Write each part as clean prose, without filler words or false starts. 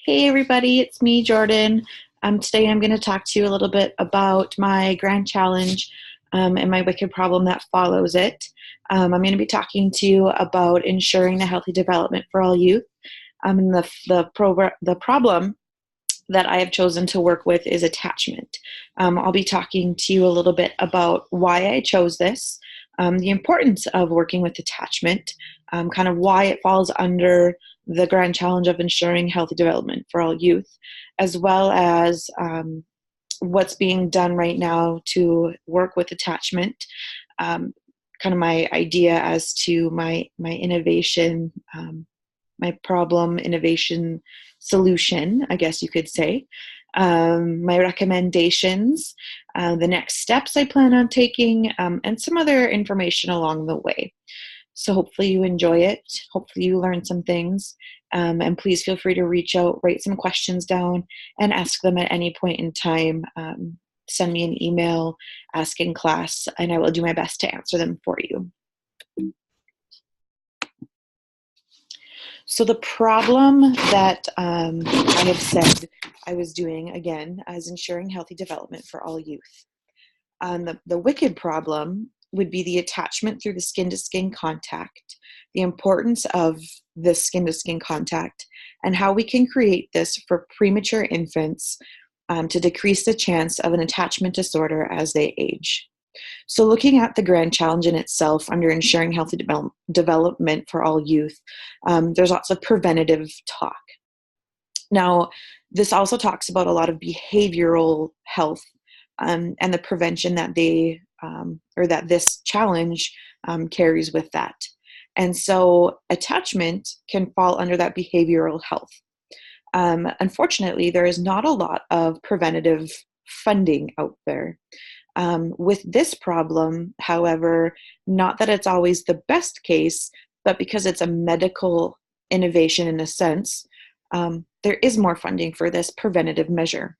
Hey everybody, it's me, Jordan. Today I'm going to talk to you a little bit about my grand challenge and my wicked problem that follows it. I'm going to be talking to you about ensuring a healthy development for all youth. And the problem that I have chosen to work with is attachment. I'll be talking to you a little bit about why I chose this, the importance of working with attachment, kind of why it falls under the grand challenge of ensuring healthy development for all youth, as well as what's being done right now to work with attachment, kind of my idea as to my innovation, my problem innovation solution, I guess you could say, my recommendations, the next steps I plan on taking, and some other information along the way. So hopefully you enjoy it. Hopefully you learn some things. And please feel free to reach out, write some questions down, and ask them at any point in time. Send me an email, ask in class, and I will do my best to answer them for you. So the problem that I have said I was doing, again, is ensuring healthy development for all youth. The wicked problem would be the attachment through the skin-to-skin contact, the importance of this skin-to-skin contact, and how we can create this for premature infants to decrease the chance of an attachment disorder as they age. So looking at the grand challenge in itself under ensuring healthy development for all youth, there's lots of preventative talk. Now, this also talks about a lot of behavioral health and the prevention that that this challenge carries with that. And so attachment can fall under that behavioral health. Unfortunately, there is not a lot of preventative funding out there. With this problem, however, not that it's always the best case, but because it's a medical innovation in a sense, there is more funding for this preventative measure.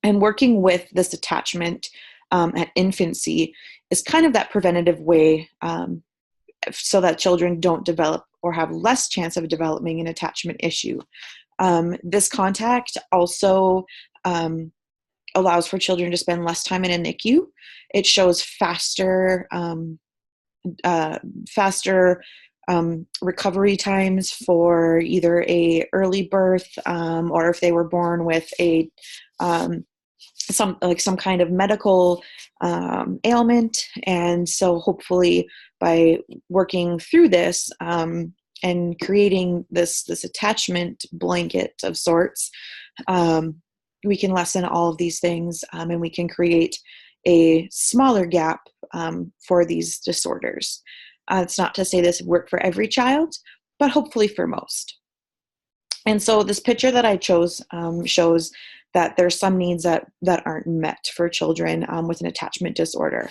And working with this attachment at infancy is kind of that preventative way so that children don't develop or have less chance of developing an attachment issue. This contact also allows for children to spend less time in a NICU. It shows faster recovery times for either a early birth or if they were born with a some kind of medical ailment. And so hopefully by working through this and creating this attachment blanket of sorts, we can lessen all of these things and we can create a smaller gap for these disorders. It's not to say this would work for every child, but hopefully for most. And so this picture that I chose shows that there's some needs that aren't met for children with an attachment disorder.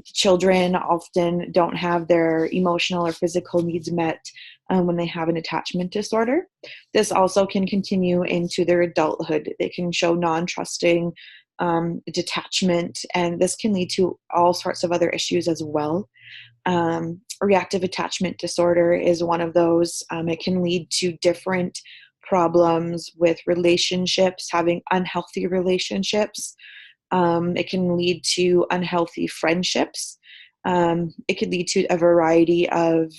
Children often don't have their emotional or physical needs met when they have an attachment disorder. This also can continue into their adulthood. They can show non-trusting, detachment, and this can lead to all sorts of other issues as well. Reactive attachment disorder is one of those. It can lead to different problems with relationships, having unhealthy relationships. It can lead to unhealthy friendships. It could lead to a variety of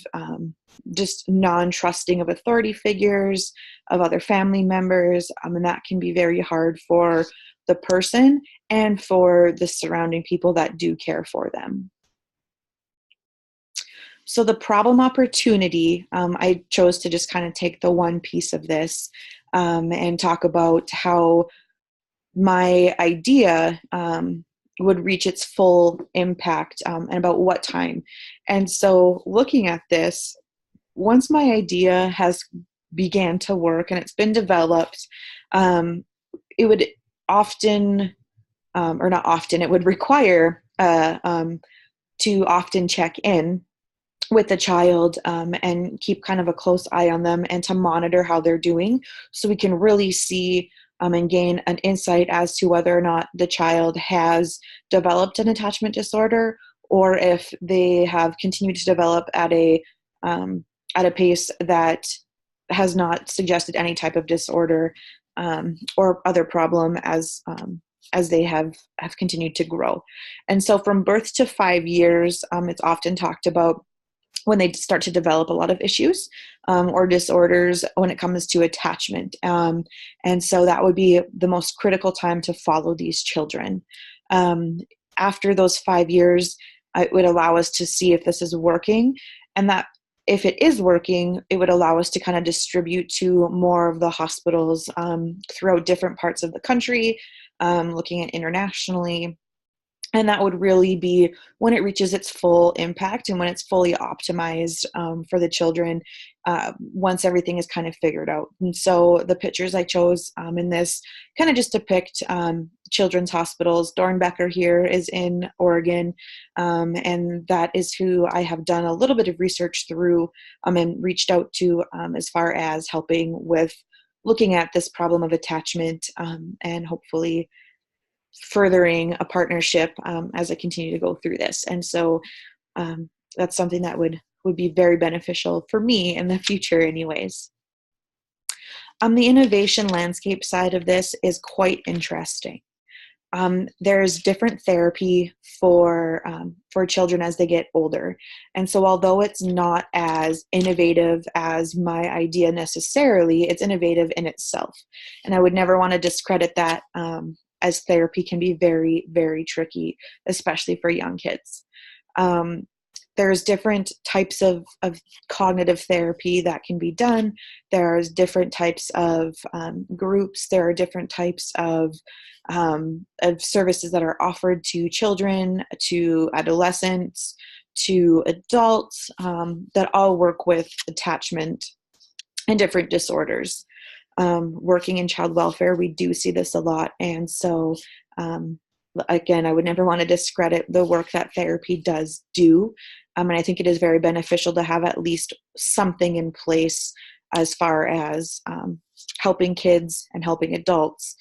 just non-trusting of authority figures, of other family members, and that can be very hard for the person and for the surrounding people that do care for them. So the problem opportunity, I chose to just kind of take the one piece of this and talk about how my idea would reach its full impact and about what time. And so looking at this, once my idea has began to work and it's been developed, it would often, or not often, it would require to often check in with the child and keep kind of a close eye on them and to monitor how they're doing so we can really see and gain an insight as to whether or not the child has developed an attachment disorder or if they have continued to develop at a pace that has not suggested any type of disorder or other problem as they have continued to grow. And so from birth to 5 years, it's often talked about when they start to develop a lot of issues or disorders when it comes to attachment. And so that would be the most critical time to follow these children. After those 5 years, it would allow us to see if this is working, and that if it is working, it would allow us to kind of distribute to more of the hospitals throughout different parts of the country, looking at internationally. And that would really be when it reaches its full impact and when it's fully optimized for the children once everything is kind of figured out. And so the pictures I chose in this kind of just depict children's hospitals. Dornbecker here is in Oregon, and that is who I have done a little bit of research through and reached out to as far as helping with looking at this problem of attachment and hopefully furthering a partnership as I continue to go through this. And so that's something that would be very beneficial for me in the future anyways. The innovation landscape side of this is quite interesting. There's different therapy for children as they get older. And so although it's not as innovative as my idea necessarily, it's innovative in itself. And I would never want to discredit that as therapy can be very, very tricky, especially for young kids. There's different types of cognitive therapy that can be done. There's different types of groups. There are different types of services that are offered to children, to adolescents, to adults that all work with attachment and different disorders. Working in child welfare, we do see this a lot. And so, again, I would never want to discredit the work that therapy does do. And I think it is very beneficial to have at least something in place as far as helping kids and helping adults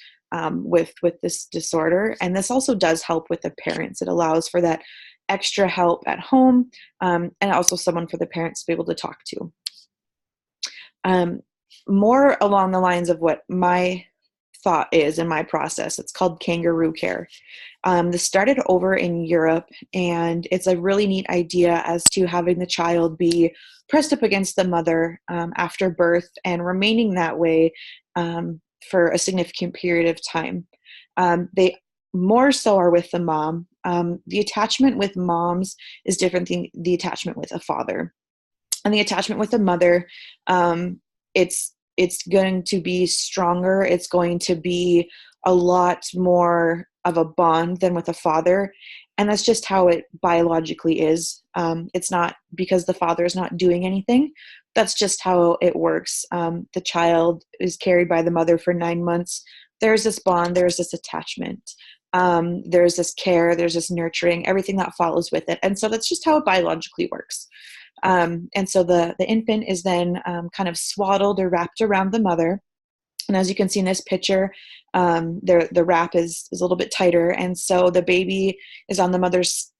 with this disorder. And this also does help with the parents. It allows for that extra help at home and also someone for the parents to be able to talk to. More along the lines of what my thought is in my process. It's called kangaroo care. This started over in Europe, and it's a really neat idea as to having the child be pressed up against the mother after birth and remaining that way for a significant period of time. They more so are with the mom. The attachment with moms is different than the attachment with a father. And the attachment with a mother, it's going to be stronger. It's going to be a lot more of a bond than with a father. And that's just how it biologically is. It's not because the father is not doing anything. That's just how it works. The child is carried by the mother for 9 months. There's this bond, there's this attachment. There's this care, there's this nurturing, everything that follows with it. And so that's just how it biologically works. And so the infant is then kind of swaddled or wrapped around the mother. And as you can see in this picture, the wrap is a little bit tighter. And so the baby is on the mother's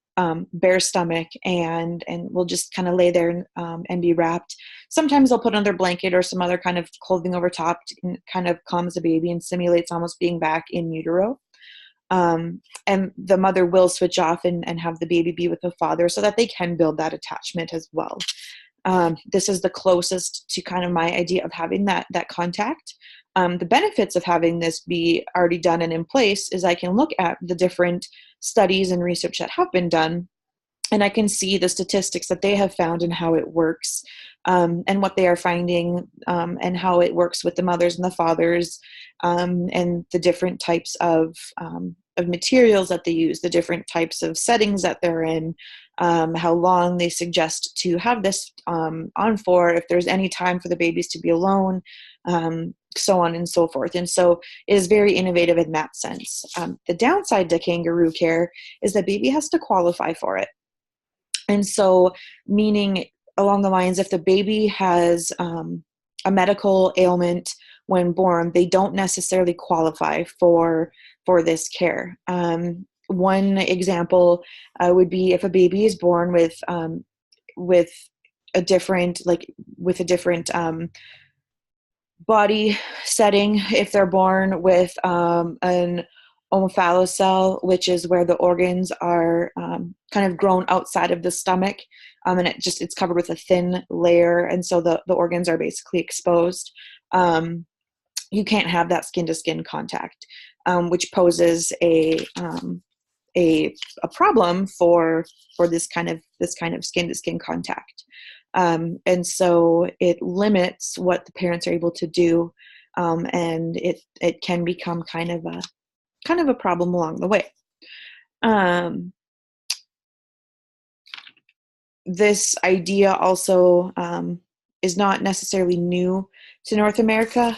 bare stomach and will just kind of lay there and be wrapped. Sometimes they'll put another blanket or some other kind of clothing over top to kind of calms the baby and simulates almost being back in utero. And the mother will switch off and have the baby be with the father so that they can build that attachment as well. This is the closest to kind of my idea of having that contact. The benefits of having this be already done and in place is I can look at the different studies and research that have been done, and I can see the statistics that they have found and how it works, and what they are finding, and how it works with the mothers and the fathers, and the different types of materials that they use, the different types of settings that they're in, how long they suggest to have this on for, if there's any time for the babies to be alone, so on and so forth. And so it is very innovative in that sense. The downside to kangaroo care is that baby has to qualify for it. And so meaning along the lines, if the baby has a medical ailment when born, they don't necessarily qualify for this care. One example would be if a baby is born with a different body setting, if they're born with an omphalocele, which is where the organs are kind of grown outside of the stomach, and it's covered with a thin layer, and so the organs are basically exposed. You can't have that skin to skin contact, which poses a problem for this kind of skin to skin contact. And so it limits what the parents are able to do, and it can become kind of a problem along the way. This idea also is not necessarily new to North America,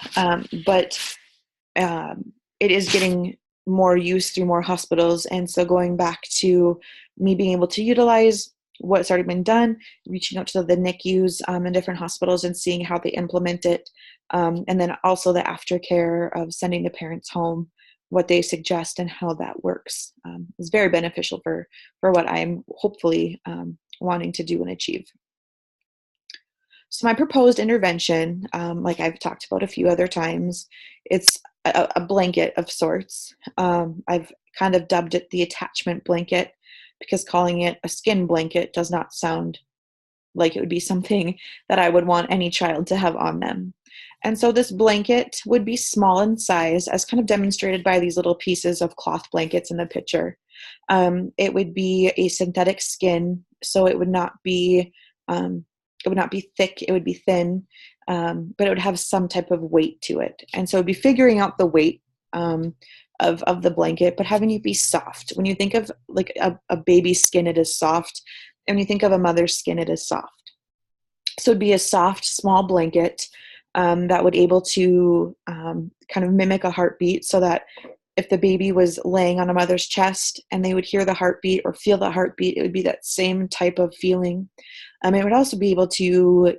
but it is getting more use through more hospitals. And so going back to me being able to utilize what's already been done, reaching out to the NICUs in different hospitals and seeing how they implement it, and then also the aftercare of sending the parents home, what they suggest and how that works, is very beneficial for what I'm hopefully wanting to do and achieve. So my proposed intervention, like I've talked about a few other times, it's a blanket of sorts. I've kind of dubbed it the attachment blanket because calling it a skin blanket does not sound like it would be something that I would want any child to have on them. And so this blanket would be small in size, as kind of demonstrated by these little pieces of cloth blankets in the picture. It would be a synthetic skin, so it would not be thick, it would be thin, but it would have some type of weight to it. And so it'd be figuring out the weight of the blanket, but having it be soft. When you think of like a baby's skin, it is soft. And when you think of a mother's skin, it is soft. So it'd be a soft, small blanket that would able to kind of mimic a heartbeat, so that if the baby was laying on a mother's chest and they would hear the heartbeat or feel the heartbeat, it would be that same type of feeling. It would also be able to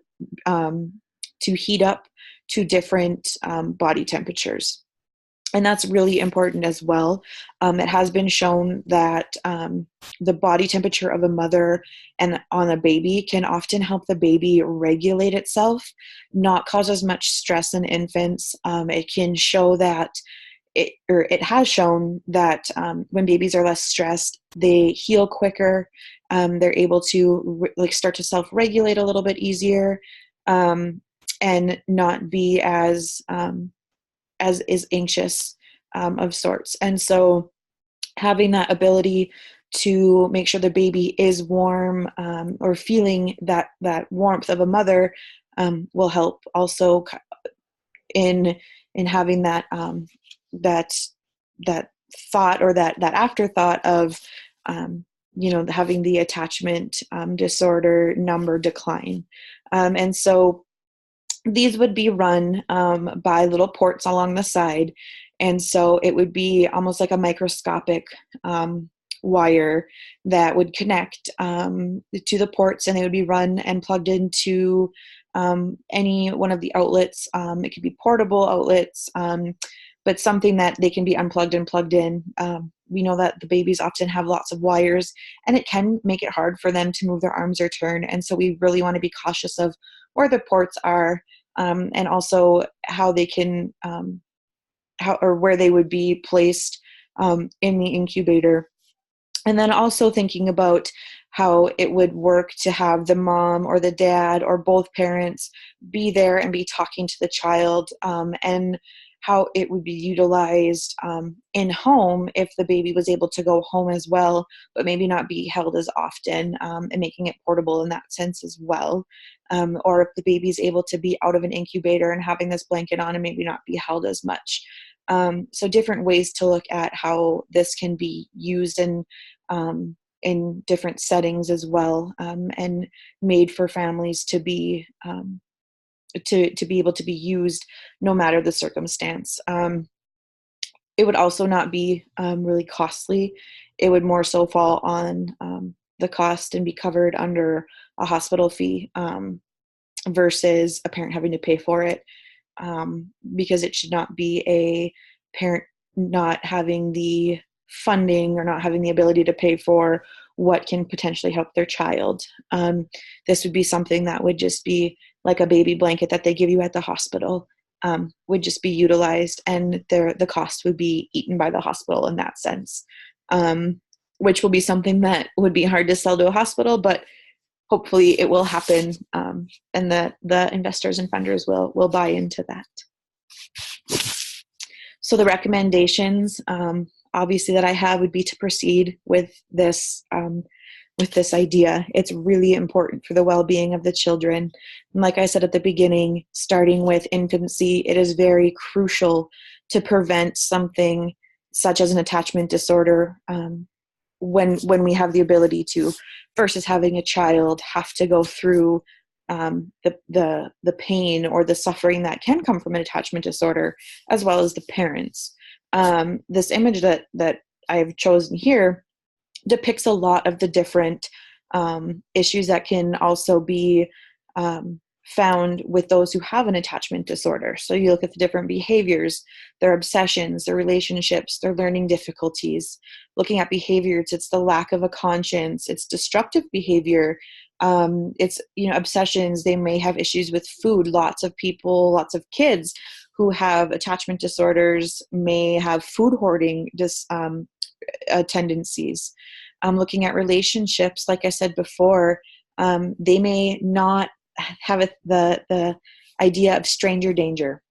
heat up to different body temperatures. And that's really important as well. It has been shown that the body temperature of a mother and on a baby can often help the baby regulate itself, not cause as much stress in infants. It can show that it has shown that when babies are less stressed, they heal quicker. They're able to start to self-regulate a little bit easier, and not be as is anxious of sorts. And so having that ability to make sure the baby is warm, or feeling that warmth of a mother, will help also in having that thought, or that afterthought of having the attachment disorder number decline. And so these would be run by little ports along the side. And so it would be almost like a microscopic wire that would connect to the ports, and they would be run and plugged into any one of the outlets. It could be portable outlets, but something that they can be unplugged and plugged in. We know that the babies often have lots of wires, and it can make it hard for them to move their arms or turn. And so we really want to be cautious of where the ports are, and also how they can, where they would be placed in the incubator. And then also thinking about how it would work to have the mom or the dad or both parents be there and be talking to the child, and how it would be utilized in home if the baby was able to go home as well, but maybe not be held as often, and making it portable in that sense as well. Or if the baby's able to be out of an incubator and having this blanket on and maybe not be held as much. So different ways to look at how this can be used in different settings as well, and made for families to be able to be used no matter the circumstance. It would also not be really costly. It would more so fall on the cost and be covered under a hospital fee, versus a parent having to pay for it, because it should not be a parent not having the funding or not having the ability to pay for what can potentially help their child. This would be something that would just be like a baby blanket that they give you at the hospital, would just be utilized, and the cost would be eaten by the hospital in that sense, which will be something that would be hard to sell to a hospital, but hopefully it will happen, and the investors and funders will buy into that. So the recommendations, obviously, that I have would be to proceed with this idea. It's really important for the well-being of the children. And like I said at the beginning, starting with infancy, it is very crucial to prevent something such as an attachment disorder, when we have the ability to, versus having a child have to go through the pain or the suffering that can come from an attachment disorder, as well as the parents. This image that I've chosen here depicts a lot of the different issues that can also be found with those who have an attachment disorder. So you look at the different behaviors, their obsessions, their relationships, their learning difficulties. Looking at behaviors, it's the lack of a conscience, it's destructive behavior, it's, obsessions. They may have issues with food. Lots of people, lots of kids who have attachment disorders may have food hoarding tendencies. Looking at relationships, like I said before, they may not have the idea of stranger danger,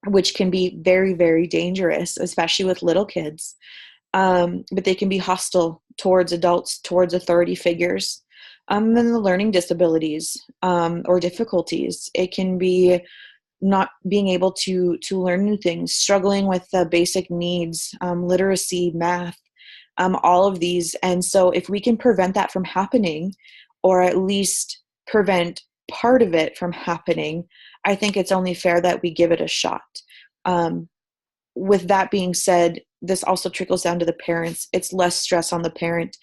which can be very, very dangerous, especially with little kids. But they can be hostile towards adults, towards authority figures. Then the learning disabilities or difficulties. It can be not being able to learn new things, struggling with the basic needs, literacy, math, all of these. And so if we can prevent that from happening, or at least prevent part of it from happening, I think it's only fair that we give it a shot. With that being said, this also trickles down to the parents. It's less stress on the parent.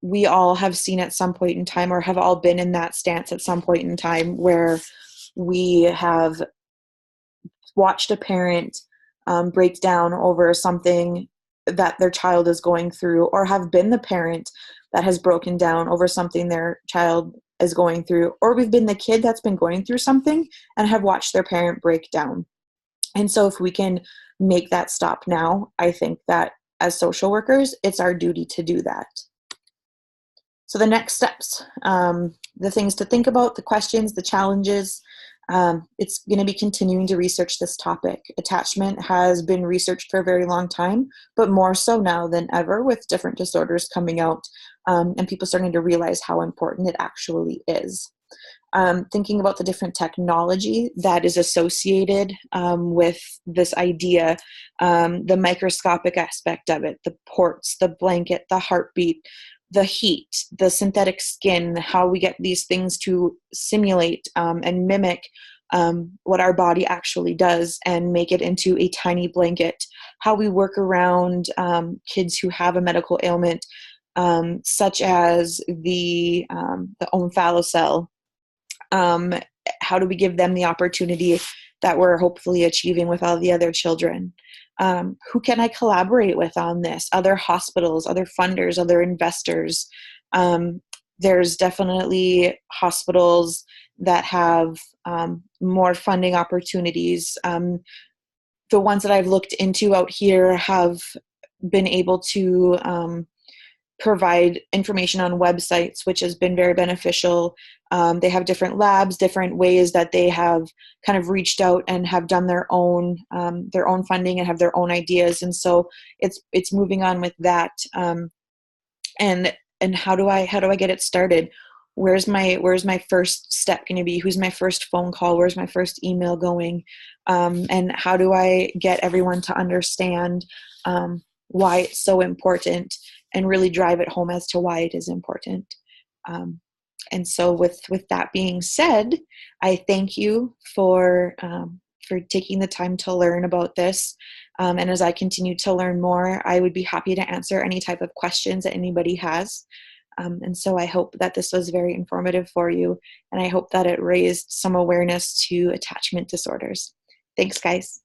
We all have seen at some point in time, or have all been in that stance at some point in time, where we have watched a parent break down over something that their child is going through, or have been the parent that has broken down over something their child is going through, or we've been the kid that's been going through something and have watched their parent break down. And so if we can make that stop now, I think that as social workers, it's our duty to do that. So the next steps, the things to think about, the questions, the challenges, it's going to be continuing to research this topic. Attachment has been researched for a very long time, but more so now than ever, with different disorders coming out, and people starting to realize how important it actually is. Thinking about the different technology that is associated with this idea, the microscopic aspect of it, the ports, the blanket, the heartbeat, the heat, the synthetic skin, how we get these things to simulate and mimic what our body actually does and make it into a tiny blanket, how we work around kids who have a medical ailment, such as the omphalocele. How do we give them the opportunity that we're hopefully achieving with all the other children? Who can I collaborate with on this? Other hospitals, other funders, other investors. There's definitely hospitals that have more funding opportunities. The ones that I've looked into out here have been able to provide information on websites, which has been very beneficial. They have different labs, different ways that they have kind of reached out and have done their own funding and have their own ideas. And so it's moving on with that. And how do I get it started? Where's my first step going to be? Who's my first phone call? Where's my first email going? And how do I get everyone to understand why it's so important, and really drive it home as to why it is important? And so with that being said, I thank you for taking the time to learn about this. And as I continue to learn more, I would be happy to answer any type of questions that anybody has. And so I hope that this was very informative for you, and I hope that it raised some awareness to attachment disorders. Thanks, guys.